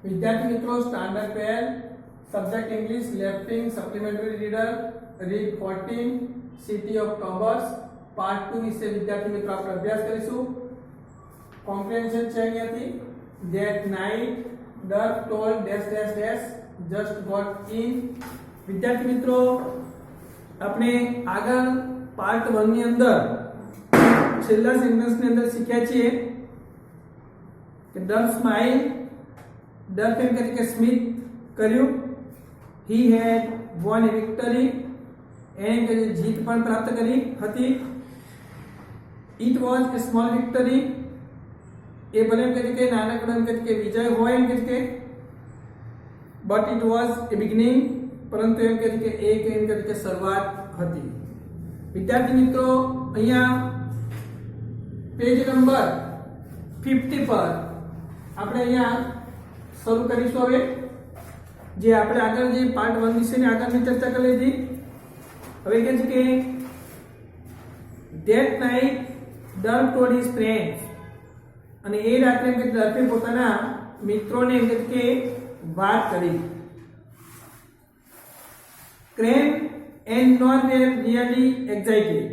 विद्यार्थी मित्रों standard 12 subject English लेफ्टिंग supplementary reader read 14 city of Tobers part 2 વિશે વિદ્યાર્થી મિત્રો આપણે અભ્યાસ કરીશું. કોમ્પ્રિહેન્શન છે અહીંયાથી that night Dirk told dash dash dash just got in. વિદ્યાર્થી મિત્રો આપણે આગળ પાર્ટ 1 ની અંદર છેલ્લા સેન્ટેન્સ ની અંદર શીખ્યા છીએ કે Dirk smile Dirk એમ કે સ્મિત કર્યું. he had won a victory and जीत पण प्राप्त करी हती. It was a small victory ए भले एम कहे नानकड़ो एम कहे विजय होय एम कहे but it was A beginning परंतु एम कहे एक एम कहे शुरुआत हती. विद्यार्थी मित्रों अहींया पेज नंबर 50 पर આપણે અહીંયા શરૂ કરીશું. હવે જે આપણે આગળ જે પાર્ટ 1 વિશેની આગળની ચર્ચા કરી લીધી. હવે કહે છે કે that night Dirk told his friends અને એ રાત્રે કે દર્કે પોતાના મિત્રોને એમ કે વાત કરી. Krem and Nor were really excited.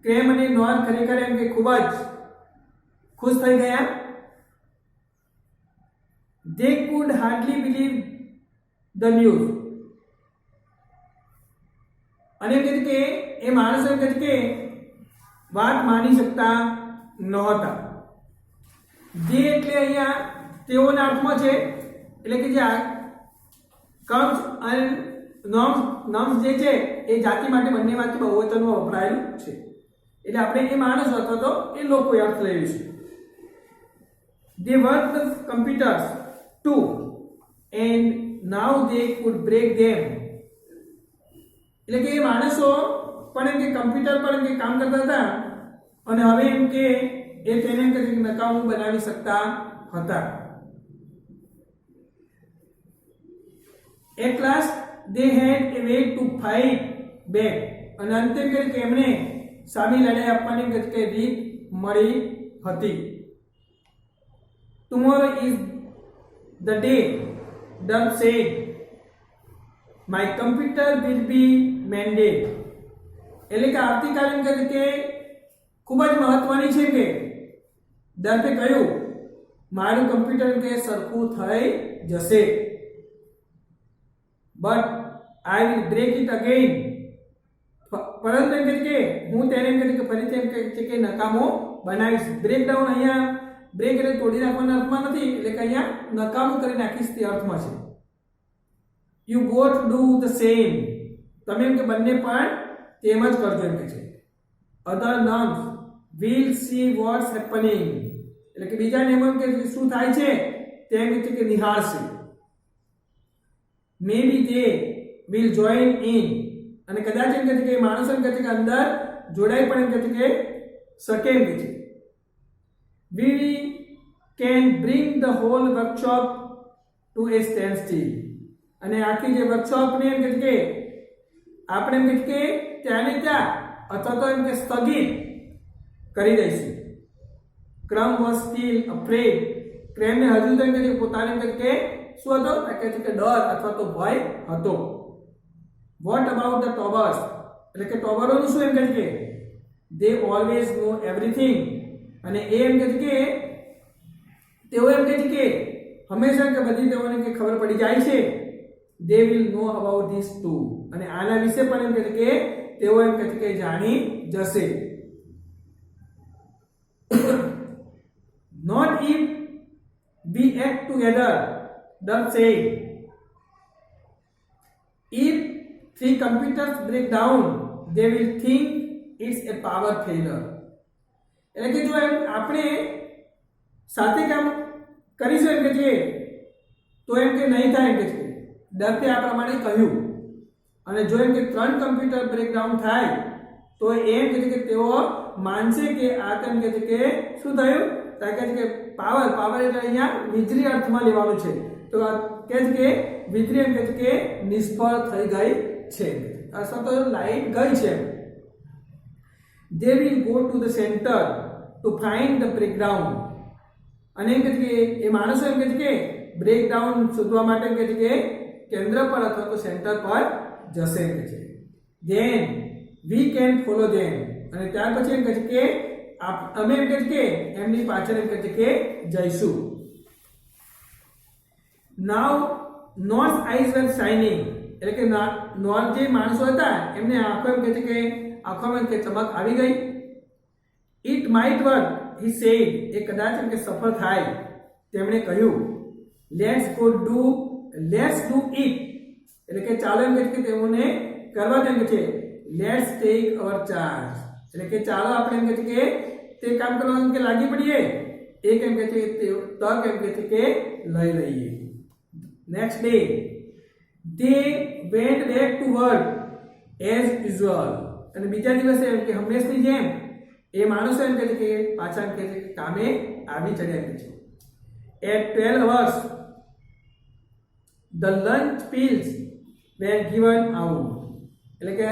Krem અને નોર ખરેખર એમ કે ખૂબ જ ખુશ થઈ ગયા. they could hardly believe the news. અને કહે કે એ માણસો કહે કે વાત માની શકતા નહોતા. જે એટલે અહીંયા તેઓના અર્થમાં છે એટલે કે જે કમ્સ અને નમ્સ જે છે એ જાતિ માટે બંનેમાંથી બહુવચનમાં વપરાયેલું છે. એટલે આપણે એ માણસો અથવા તો એ લોકો અર્થ લઈશું. they worked the computers too and now they could break them. એટલે કે એ માણસો પણ એમ કે કમ્પ્યુટર પર એમ કે કામ કરતા હતા અને હવે એમ કે એ તેને એમ કે નકામું બનાવી શકતા હતા. At last they had a way to fight back. અને અંતે કે એમણે સામી લડાઈ આપવાની કે રીત મળી હતી. Tomorrow is the day, Dirk said. My computer will be mended. એટલે કે આવતીકાલે એમ કહે કે ખૂબ જ મહત્વની છે કે દર્પે કહ્યું મારું કમ્પ્યુટર કે સરખું થઈ જશે. But I will break it again. પરંતુ એમ કે હું તેને એમ કે ફરીથી એમ કે નકામો બનાવીશ. બ્રેકડાઉન અહીંયા બ્રેક એટલે તોડી નાખવાના અર્થમાં નથી, એટલે કે અહીંયા નકામું કરી નાખીશ તે અર્થમાં છે. You both do the same. તમે એમ કે બંને પણ તેમ જ કરજો એમ કે છે. Other nuns will see what's happening. એટલે કે બીજા નિયમો કે શું થાય છે તેમ કે નિહાળશે. Maybe they will join in. અને કદાચ એમ કે માણસો એમ કે અંદર જોડાઈ પણ એમ કે શકે એમ કે છે. We can bring the whole workshop to a standstill. અને આખી જે વર્કશોપ ને એમ કે આપણે એમ કે ત્યાં ને ત્યાં અથવા તો એમ કે સ્થગિત કરી દઈશું. ક્રમ વોઝ સ્ટીલ અફ્રેડ. ક્રેમ ને હજુ તો એમ કે પોતાને એમ કે શું હતો કે ડર અથવા તો ભય હતો. What about the Tobers. એટલે કે ટોબરોનું શું એમ કે દે ઓલવેઝ નો એવરીથિંગ. અને એ એમ કે તેઓ એમ કે હંમેશા કે બધી તેઓને કે ખબર પડી જાય છે. they will know about this too. અને આના વિશે પણ એમ કે તેઓ એમ કે જાણી જશે. not if we act together, Dirk said. if 3 computers break down, they will think it's a power failure. એટલે કે જો આપણે સાથે કામ કરીશું એમ કે તો એમ કે નહીં થાય એમ કે દર્પે આ પ્રમાણે કહ્યું. અને જો એમ કે 3 કમ્પ્યુટર બ્રેકડાઉન થાય તો એમ કે તેઓ માનશે કે આ તેમ કે શું થયું કે પાવર એટલે અહીંયા વીજળી અર્થમાં લેવાનું છે. તો કે વીજળી એમ કે નિષ્ફળ થઈ ગઈ છે અથવા તો લાઈટ ગઈ છે. they will go to the center to find the breakdown. અને એમ કે એ માણસો એમ કે બ્રેકડાઉન શોધવા માટે એમ કહે છે કે કેન્દ્ર પર અથવા તો સેન્ટર પર જશે એમ કહે છે. ધેન વી કેન ફોલો ધેમ, અને ત્યાર પછી એમ કહે છે કે અમે એમ કહે છે કે એમની પાછળ એમ કહે છે કે જઈશું. નાઉ નોર્સ આઈઝ વેર શાઇનિંગ, એટલે કે નોર્થ જે માણસો હતા એમને આંખો એમ કહે છે કે આંખોમાં કે ચમક આવી ગઈ. It might work he said, એ કદાચ એમ કે સફળ થાય તેમણે કહ્યું. લેટ્સ ડુ ઇટ, એટલે કે ચાલો એમ કે તેઓને કરવા તેમ કે છે લેટ્સ ટેક અવર ચાર્જ, એટલે કે ચાલો આપણે એમ કે છે કે તે કામ કરવા કે લાગી પડીએ. એક એમ કે છે તક એમ કે છે કે લઈ લઈએ. Next day they went back to work as usual, અને બીજા દિવસે એમ કે હંમેશની જેમ એ માણસો એમ કહે છે કે પાછા એમ કહે છે કે કામે આવી ચડ્યા એમ છે. At 12 hours the lunch pills were given out, એટલે કે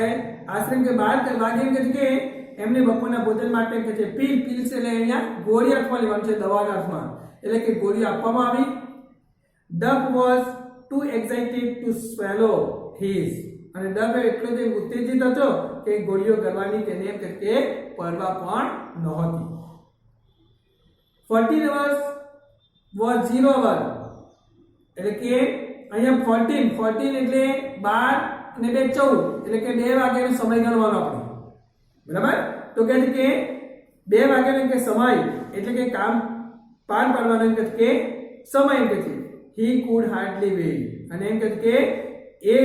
આશ્રમ કે 12 વાગે એમ કહે છે કે એમને બપોરના ભોજન માટે એમ કહે છે પીલ્સ એટલે અહીંયા ગોળી આપવા લેવાનું છે, દવાના અર્થમાં, એટલે કે ગોળી આપવામાં આવી. Duck was too excited to swallow his, અને ડક એટલો જ ઉત્તેજિત હતો કે ગોળીઓ કરવાની તેને એમ કે પરવા પણ નહોતી. 14 hours was 0 hour, એટલે કે અહીંયા 14 એટલે 12 અને 2 14, એટલે કે 2 વાગ્યાનો સમય ગણવાનો આપણે, બરાબર. તો કહે છે કે 2 વાગ્યાનો કે સમય એટલે કે કામ પાર પાડવાનો એમ કે સમય એમ કે છે. he could hardly wait, અને એમ કે એ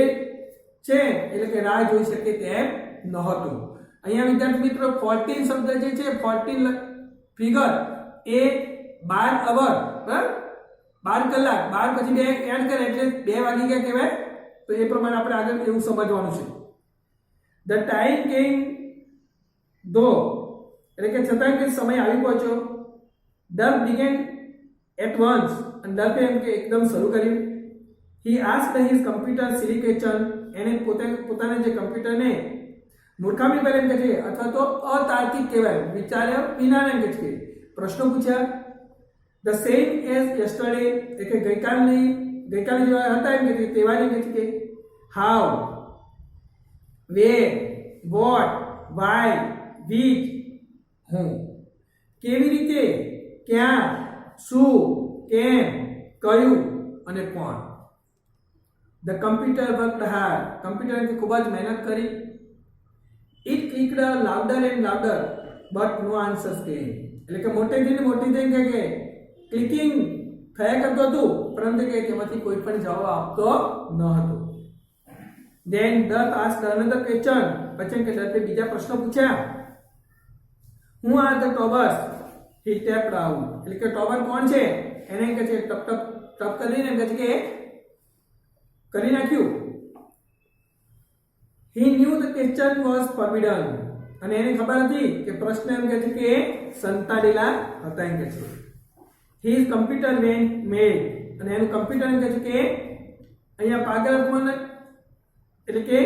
છે એટલે કે રાહ જોઈ શકે તેમ નહોતું. અહીંયા વિદ્યાર્થી મિત્રો 14 શબ્દ જે છે 14 ફિગર એ 12 અવર, બરાબર, 12 કલાક, 12 પછી 2 એડ કરે એટલે 2 વાગી ગયા કહેવાય. તો એ પ્રમાણે આપણે આગળ એવું સમજવાનું છે. the time came though, એટલે કે છતાં કે સમય આવી પહોંચ્યો. Duck began at once, અને ડકે એમ કે એકદમ શરૂ કર્યું. he asked his computer silly question, એને પોતાના જે કમ્પ્યુટરને મૂર્ખામી પર એમ કે છે અથવા તો અતાર્કિક કહેવાય વિચાર્યા વિના એમ કે છે પ્રશ્નો પૂછ્યા. the same as yesterday, એટલે કે ગઈકાલે જેવા હતા એમ કે તેવા એમ કે how, where, what, why, which, whom, કેવી રીતે, ક્યાં, શું, કેમ, કયું અને કોણ. The computer worked hard, કમ્પ્યુટરે ખૂબ જ મહેનત કરી. It clicked louder and louder but no answers came, એટલે કે મોટેથી મોટી થઈ કે ક્લિકિંગ થયા કરતું હતું પરંતુ કે તેમાંથી કોઈ પણ જવાબ આપતો ન હતો. Then Duck asked another question, પછી કે ડકે બીજા પ્રશ્નો પૂછ્યા. Who are the tobbers? He tapped out, એટલે કે ટોબર કોણ છે એને કહે છે ટપ કરીને એમ કહે છે કે કરી નાખ્યું. He knew the question was forbidden, અને એને ખબર હતી કે પ્રશ્ન એમ કહે છે કે સંતાડેલા હતા એમ કહે છે. His computer went mad, અને એનું કમ્પ્યુટર એમ કહે છે કે અહીંયા પાગલ પણ એટલે કે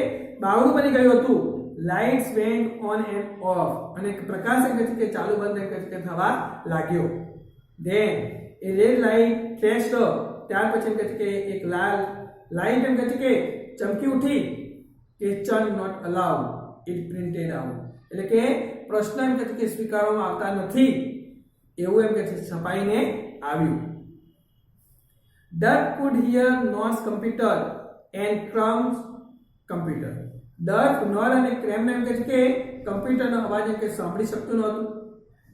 બાવળું બની ગયું હતું. Lights went on and off, અને પ્રકાશ એમ કહે છે કે ચાલુ બંધ એમ કહે છે કે થવા લાગ્યો. Then a red light flashed up, ત્યાર પછી એમ કહે છે કે એક લાલ લાઈટ એમ કહે છે કે ચમકી ઉઠી. Question not allowed, it printed out, એટલે કે પ્રશ્ન એમ કહે છે કે સ્વીકારવામાં આવતા નથી એવું એમ કહે છે છપાઈને આવ્યું. Duck could hear Nor's computer and Crumb's computer. Duck, Nor અને Crumb એમ કહે છે કે કમ્પ્યુટરનો અવાજ એમ કે સાંભળી શકતું નહોતું.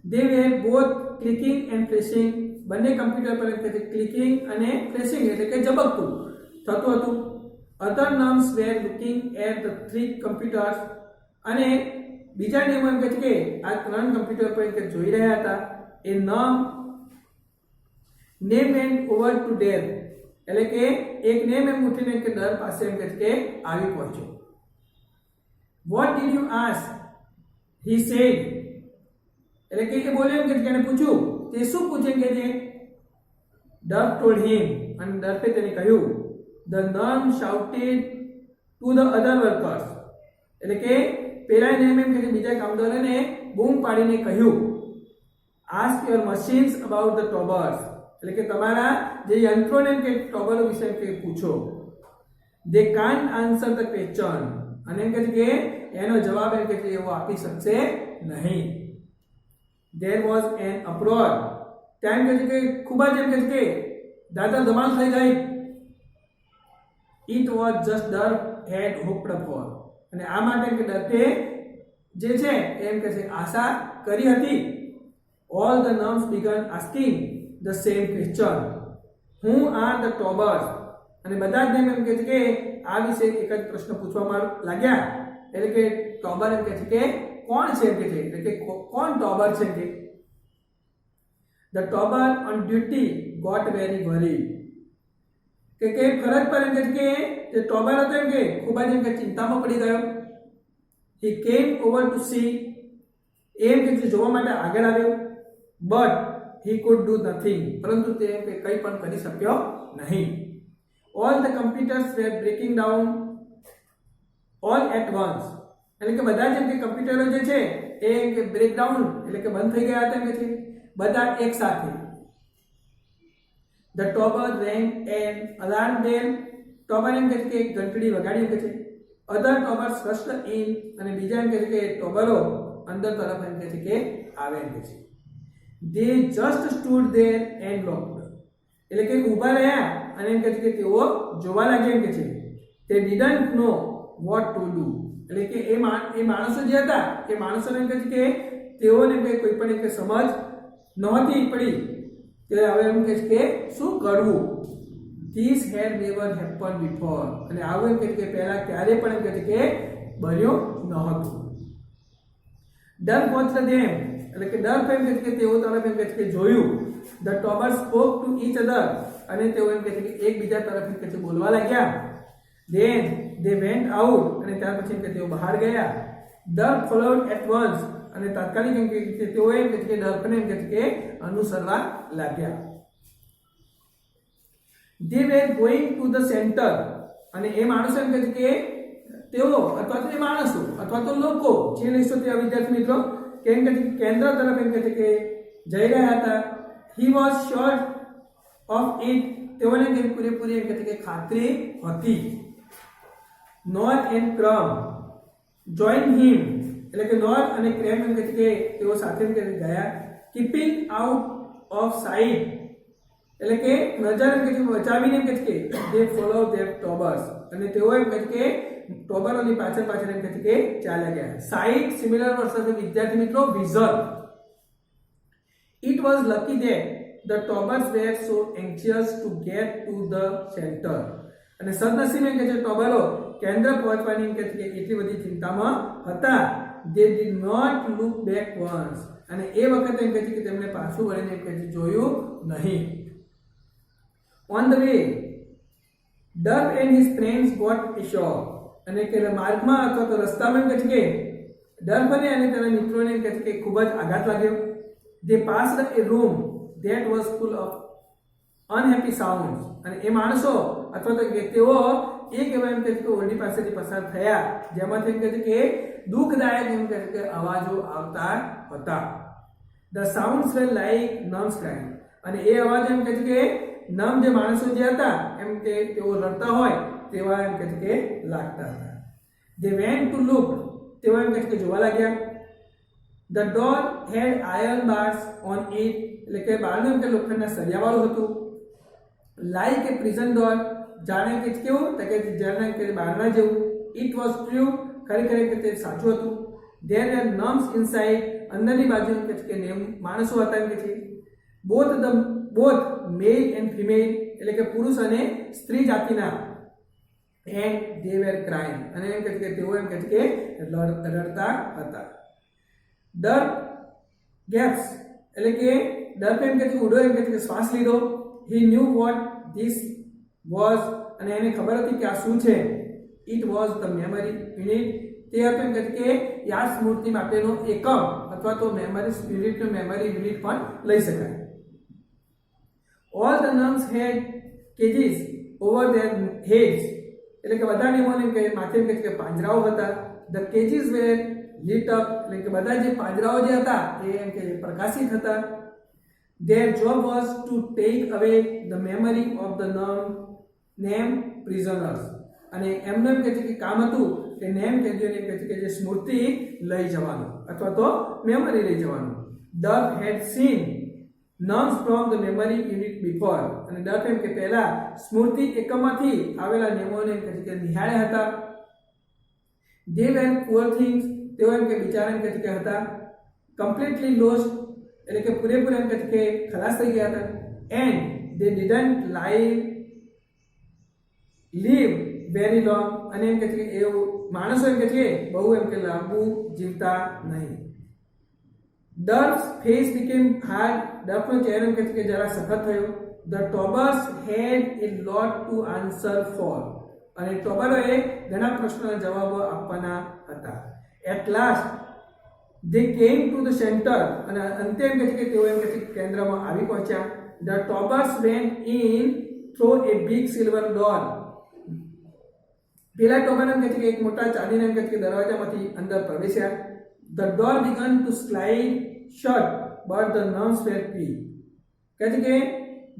They were both clicking and flashing, બંને કમ્પ્યુટર પર એમ કહે છે ક્લિકિંગ અને ફ્લેશિંગ એટલે કે ઝબકતું થતું હતું. Other nuns were looking at the 3 computers, અને બીજા નિયમો એમ કહે છે કે આ 3 કમ્પ્યુટર પર એમ કે જોઈ રહ્યા હતા. એ name went over to death, એટલે કે એક નેમ એમ ઉઠીને કે દર પાસે એમ કહે છે કે આવી પહોંચ્યો. What did you ask? He said, એટલે કે એ બોલ્યો એમ કે એને પૂછ્યું તે શું પૂછે કે છે. Duck told him, અને ડકે તેને કહ્યું. The nun shouted to the other workers, એટલે કે પેલા નેમ એમ કે બીજા કામદારોને બૂમ પાડીને કહ્યું. Ask your machines about the tobbers, એટલે કે તમારા જે યંત્રોને એમ કે ટોબરો વિશે એમ કે પૂછો. દે કાન્ટ આન્સર ધ ક્વેશ્ચન, અને એમ કે છે કે એનો જવાબ એમ કે છે એવો આપી શકશે નહીં. There was an uproar. ત્યાં એમ કે છે કે ખૂબ જ એમ કે છે કે દાદા ધમાલ થઈ ગઈ. It was just Dirk had hoped for. અને આ માટે કે ડર્કે જે છે એમ કે છે આશા કરી હતી. All the nuns began asking the same question. Who are the tobbers? અને બધા જ એમ કે છે કે આ વિશે એક જ પ્રશ્ન પૂછવામાં લાગ્યા. એટલે કે ટોબર એમ કે છે કે કોણ છે એમ કે છે, એટલે કે કોણ ટોબર છે કે. The tobber on duty got very worried. કે ફરજ પર એમ કે છે કે જે ટોબર હતો એમ કે ખૂબ જ એમ કે ચિંતામાં પડી ગયો. He came over to see. એમ કે જોવા માટે આગળ આવ્યો. But he could do nothing. પરંતુ તે એમ કે કંઈ પણ કરી શક્યો નહીં. All the computers were breaking down all at once. એટલે કે બધા જ એમ કે કમ્પ્યુટરો જે છે એ એમ કે બ્રેકડાઉન એટલે કે બંધ થઈ ગયા હતા એમ કે છે બધા એક સાથે. The tobber rang an alarm bell. ટોબર એમ કે છે કે ઘંટડી વગાડી કે છે. Other tobbers rushed in. અને બીજા એમ કે છે કે ટોબરો અંદર તરફ એમ કે છે કે આવે એમ કે છે. They just stood there and looked. એટલે કે ઊભા રહ્યા અને એમ કે છે કે તેઓ જોવા લાગ્યા એમ કે છે. They didn't know what to do. એટલે કે એ માણસો જે હતા એ માણસોને એમ કે છે કે તેઓને એમ કે કોઈ પણ એમ કે સમજ નહોતી પડી કે હવે એમ કે છે કે શું કરવું. This had never happened before. અને આવું એમ કે પહેલા ક્યારે પણ એમ કે છે કે બન્યું નહોતું. Dirk watched them. એટલે કે ડર્ક એમ કે તેઓ તરફ એમ કે જોયું. The tobbers spoke to each other. અને તેઓ એમ કે એકબીજા તરફ એમ કે બોલવા લાગ્યા. Then they went out. અને ત્યાર પછી એમ કે તેઓ બહાર ગયા. Dirk followed at once. અને તાત્કાલિક એમ કે તેઓ એમ કે ડર્કને એમ કે અનુસરવા લાગ્યા. They were going to the center. અને એ માણસો એમ કે તેઓ અથવા તો એ માણસો અથવા તો લોકો જે લઈશું તે વિદ્યાર્થી મિત્રો કેમ કે કેન્દ્ર તરફ એમ કે જઈ રહ્યા હતા. He was sure of it. તેઓને કે પૂરેપૂરી એમ કે ખાતરી હતી. Noah and Crum joined him. એટલે કે નોર અને ક્રેમ એમ કે તેઓ સાથે એમ કે ગયા. Keeping out of sight. એટલે કે નજર એમ કે બચાવીને એમ કે they follow their tobbers. અને તેઓ એમ કે ટોબરોની પાછળ પાછળ એમ કે ચાલ્યા ગયા. સાઇટ સિમિલર વર્ડ સાથે વિદ્યાર્થી મિત્રો vision. It was lucky that the tobbers were so anxious to get to the center. અને સદનસીબે એમ કે ટોબરો કેન્દ્ર પહોંચવાની એમ કે એટલી બધી ચિંતામાં હતા. They did not look back once. અને એ વખતે એમ કે તેમણે પાછું વળીને એમ કે જોયું નહીં. On the way, Dirk and his friends got ashore. અને કે માર્ગમાં અથવા તો રસ્તામાં એમ કે ડર્કને અને તેના મિત્રોને એમ કે ખૂબ જ આઘાત લાગ્યો. They passed a room that was full of unhappy sounds. અને એ માણસો અથવા તો તેઓ એક એવા એમ કે ઓરડી પાસેથી પસાર થયા જેમાંથી એમ કે દુઃખદાયક એમ કે અવાજો આવતા હતા. The sounds were like nuns crying. અને એ અવાજ એમ કે નમ જે માણસો જે હતા એમ કે તેઓ રડતા હોય તેવા એમ કે લાગતા હતા. They went to look. તેઓ એમ કે જોવા લાગ્યા. The door had iron bars on it. એટલે કે બારણું એમ કે લોખંડના સળિયાવાળું હતું. Like a prison door. જાણે કે કેવું કે જાણે કે બારણા જેવું. It was true. ખરેખર કે તે સાચું હતું. There were nuns inside. અંદરની બાજુ એમ કે માણસો હતા એમ કે both male and female. એટલે કે પુરુષ અને સ્ત્રી જાતિના. And they were crying. અને એમ કે તેઓ એમ કે રડતા હતા. Dirk gasped. એટલે કે ડર્ક એમ કે ઉડો એમ કે શ્વાસ લીધો. He knew what this was. અને એને ખબર હતી કે આ શું છે. It was the memory unit. તે હતો એમ કે યાદ સ્મૃતિ માટેનો એકમ અથવા તો મેમરી સ્પિરિટ મેમરી યુનિટ પણ લઈ શકાય. All the nuns had cages over their heads. એટલે કે બધા નિયમોને કે માથે એમ કે પાંજરાઓ હતા. The cages were lit up. એટલે કે બધા જે પાંજરાઓ જે હતા એ એમ કે પ્રકાશિત હતા. Their job was to take away the memory of the named prisoners. અને એમનું એમ કહે છે કે કામ હતું કે નેમ કેદીઓને કહે છે કે જે સ્મૃતિ લઈ જવાનું અથવા તો મેમરી લઈ જવાનું. Duff had seen nuns from the memory unit before. અને ડફ એમ કે પહેલા સ્મૃતિ એકમમાંથી આવેલા નિયમોને એમ કહે છે કે નિહાળ્યા હતા. They were poor things. તેઓ એમ કે બિચારા એમ કહે છે કે હતા completely lost, એટલે કે પૂરેપૂરા એમ કહે છે કે ખલાસ થઈ ગયા હતા. And they didn't live very long. અને એમ કહે છે કે એવું માણસો એમ કહે છે કે બહુ એમ કે લાંબુ જીવતા નહીં. Duff's face became hard. ડફનો ચહેરો એમ કહે છે કે જરા સખત થયો. The Tobbers had a lot to answer for. અને ટોબરોએ ઘણા પ્રશ્નોના જવાબો આપવાના હતા. At last they came to the center. અને અંતે એમ કહે છે કે તેઓ એમ કહે છે કે કેન્દ્રમાં આવી પહોંચ્યા. The Tobbers went in through a big silver door. પેલા ટોબર એમ કહે છે કે એક મોટા ચાંદીના એમ કહે છે કે દરવાજામાંથી અંદર પ્રવેશ્યા. The door began to slide shut, but the nuns were free. કહે છે કે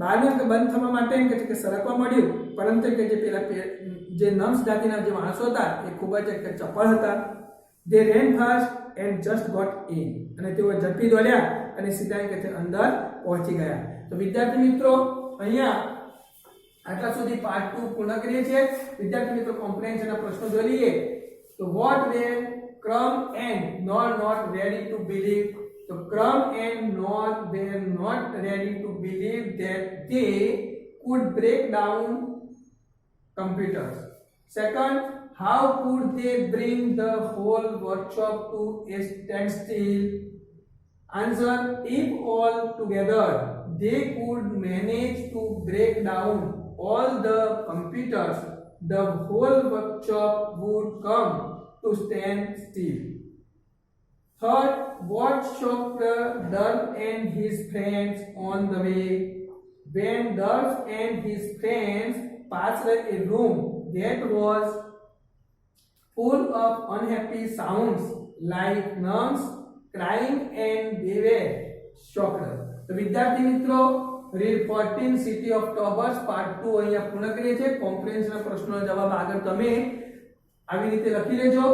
બહારનું બંધ થવા માટે એમ કહે છે કે સરકવા મળ્યું, પરંતુ કે જે પેલા જે નમ્સ જાતિના જે માણસો હતા એ ખૂબ જ ચપળ હતા. They ran fast and just got in. અને તેઓ ઝડપી દોડ્યા અને સીધા એમ કહે છે અંદર પહોંચી ગયા. તો વિદ્યાર્થી મિત્રો અહીંયા આટલા સુધી પાર્ટ 2 પૂર્ણ કરીએ છીએ. વિદ્યાર્થી મિત્રો કોમ્પ્રિહેન્શનના પ્રશ્નો જોઈ લઈએ. તો what were Crumb and Nod not ready to believe? So Crumb and Nod were not ready to believe that they could break down computers. Second, how could they bring the whole workshop to a standstill? Answer, if all together they could manage to break down all the computers, the whole workshop would come to stand still. Third, what shocked Duff and his friends on the way? When Duff and his friends passed a room that was full of unhappy sounds like nuns crying, and they were shocked. તો વિદ્યાર્થી મિત્રો read 14 city of Tobers part 2 અહીંયા પૂર્ણ કરીએ છીએ. કોમ્પ્રિહેન્શનના પ્રશ્નોનો જવાબ આગળ તમે આવી રીતે લખી લેજો.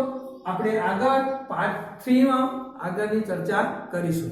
આપણે આગળ પાર્ટ 3 માં આગળની ચર્ચા કરીશું.